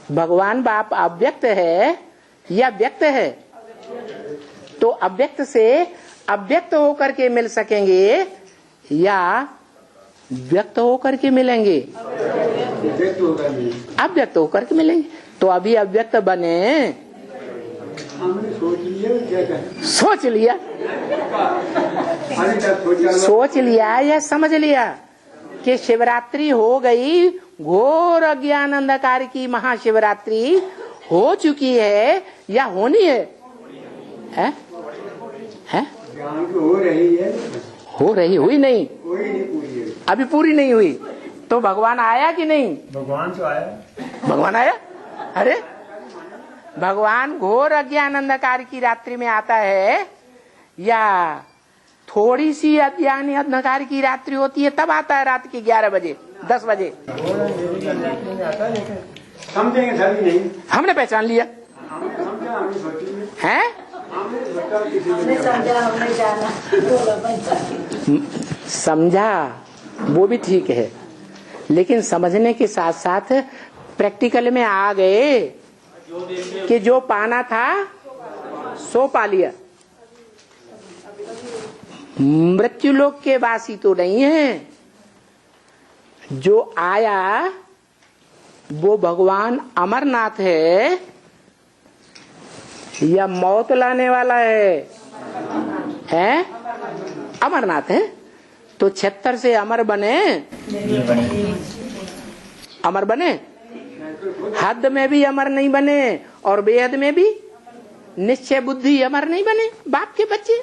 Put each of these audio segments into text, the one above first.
भगवान बाप अव्यक्त है या व्यक्त है? तो अव्यक्त से अव्यक्त होकर के मिल सकेंगे या व्यक्त होकर के मिलेंगे? अव्यक्त होकर के मिलेंगे। तो अभी अव्यक्त बने, सोच लिया या समझ लिया कि शिवरात्रि हो गई, घोर अज्ञान अंधकार की महाशिवरात्रि हो चुकी है या होनी है? है? हो रही है, हो रही, हुई नहीं, अभी पूरी नहीं हुई। तो भगवान आया कि नहीं? भगवान तो आया। भगवान आया। अरे भगवान घोर अज्ञान अंधकार की रात्रि में आता है या थोड़ी सी अज्ञान अंधकार की रात्रि होती है तब आता है? रात के 11 बजे 10 बजे समझेंगे सभी नहीं। हमने पहचान लिया है। समझा वो भी ठीक है, लेकिन समझने के साथ साथ प्रैक्टिकल में आ गए कि जो पाना था सो पा लिया। मृत्यु लोक के वासी तो नहीं है, जो आया वो भगवान अमरनाथ है या मौत लाने वाला है? अमरनाथ है। तो 76 से अमर बने, अमर बने, हद में भी अमर नहीं बने और बेहद में भी निश्चय बुद्धि अमर नहीं बने। बाप के बच्चे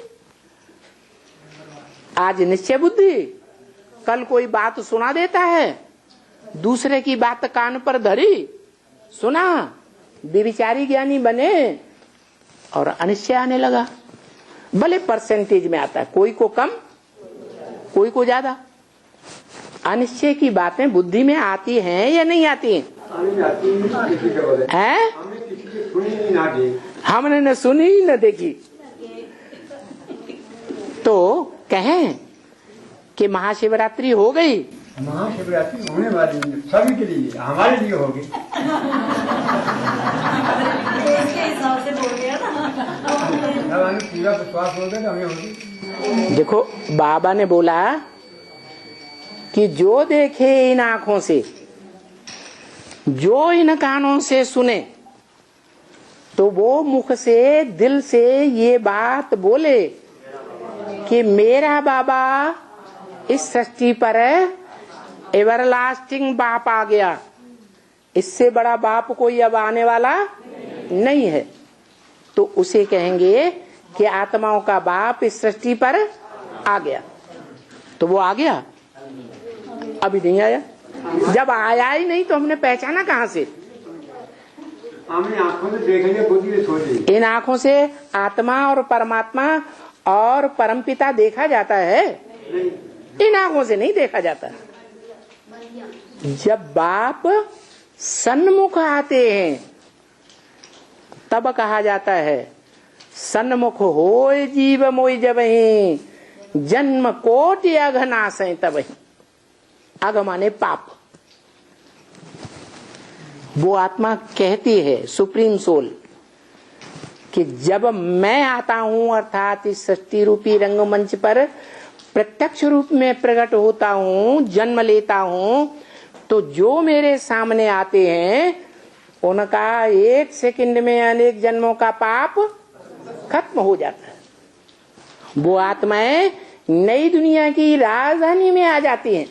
आज निश्चय बुद्धि, कल कोई बात सुना देता है, दूसरे की बात कान पर धरी, सुना, विचारी ज्ञानी बने और अनिश्चय आने लगा। भले परसेंटेज में आता है, कोई को कम कोई को ज्यादा। अनिश्चय की बातें बुद्धि में आती हैं या नहीं आती हैं? हमने न सुनी न देखी। तो कहें कि महाशिवरात्रि हो गई। महाशिवरात्रि होने वाली है सभी के लिए, हमारे लिए होगी। पूरा विश्वास होगा तो हमें होगी। देखो बाबा ने बोला कि जो देखे इन आंखों से, जो इन कानों से सुने, तो वो मुख से दिल से ये बात बोले कि मेरा बाबा इस सृष्टि पर एवरलास्टिंग बाप आ गया, इससे बड़ा बाप कोई अब आने वाला नहीं है। तो उसे कहेंगे कि आत्माओं का बाप इस सृष्टि पर आ गया। तो वो आ गया? अभी नहीं आया। जब आया ही नहीं तो हमने पहचाना कहाँ से? हमने आंखों से देखेंगे, बुद्धि से सोचेंगे। इन आंखों से आत्मा और परमात्मा और परमपिता देखा जाता है? इन आंखों से नहीं देखा जाता। जब बाप सन्मुख आते हैं तब कहा जाता है सन्मुख होय जीव मोय जबहि, जन्म कोटि अघ नासै तबहि। अघ माने पाप। वो आत्मा कहती है, सुप्रीम सोल, कि जब मैं आता हूं अर्थात इस सृष्टि रूपी रंगमंच पर प्रत्यक्ष रूप में प्रकट होता हूं, जन्म लेता हूं, तो जो मेरे सामने आते हैं उनका एक सेकंड में अनेक जन्मों का पाप खत्म हो जाता है। वो आत्माएं नई दुनिया की राजधानी में आ जाती हैं,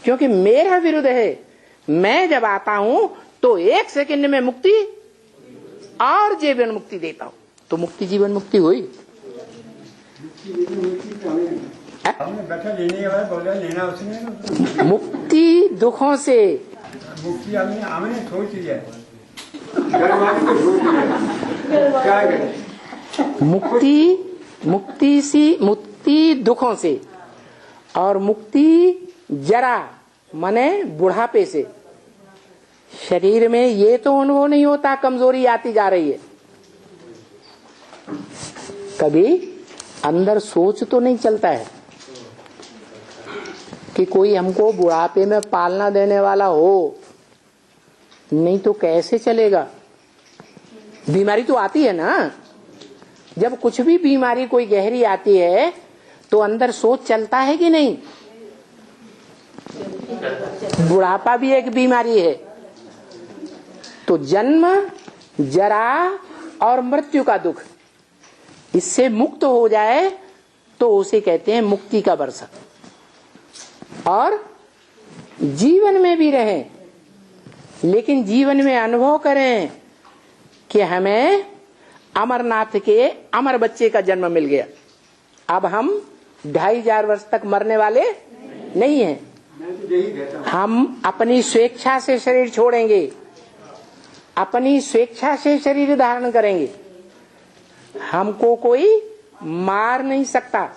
क्योंकि मेरा विरुद्ध है। मैं जब आता हूं तो एक सेकंड में मुक्ति और जीवन मुक्ति देता हूं। तो मुक्ति जीवन मुक्ति हुई। लेना उसने मुक्ति दुखों से, मुक्ति हमने सोच लिया। मुक्ति दुखों से और मुक्ति जरा माने बुढ़ापे से। शरीर में ये तो अनुभव नहीं होता कमजोरी आती जा रही है। कभी अंदर सोच तो नहीं चलता है कि कोई हमको बुढ़ापे में पालना देने वाला हो, नहीं तो कैसे चलेगा? बीमारी तो आती है ना। जब कुछ भी बीमारी कोई गहरी आती है तो अंदर सोच चलता है कि नहीं? बुढ़ापा भी एक बीमारी है। तो जन्म, जरा और मृत्यु का दुख, इससे मुक्त हो जाए तो उसे कहते हैं मुक्ति का वर्ष। और जीवन में भी रहें, लेकिन जीवन में अनुभव करें कि हमें अमरनाथ के अमर बच्चे का जन्म मिल गया। अब हम 2500 वर्ष तक मरने वाले नहीं हैं। हम अपनी स्वेच्छा से शरीर छोड़ेंगे, अपनी स्वेच्छा से शरीर धारण करेंगे। हमको कोई मार नहीं सकता।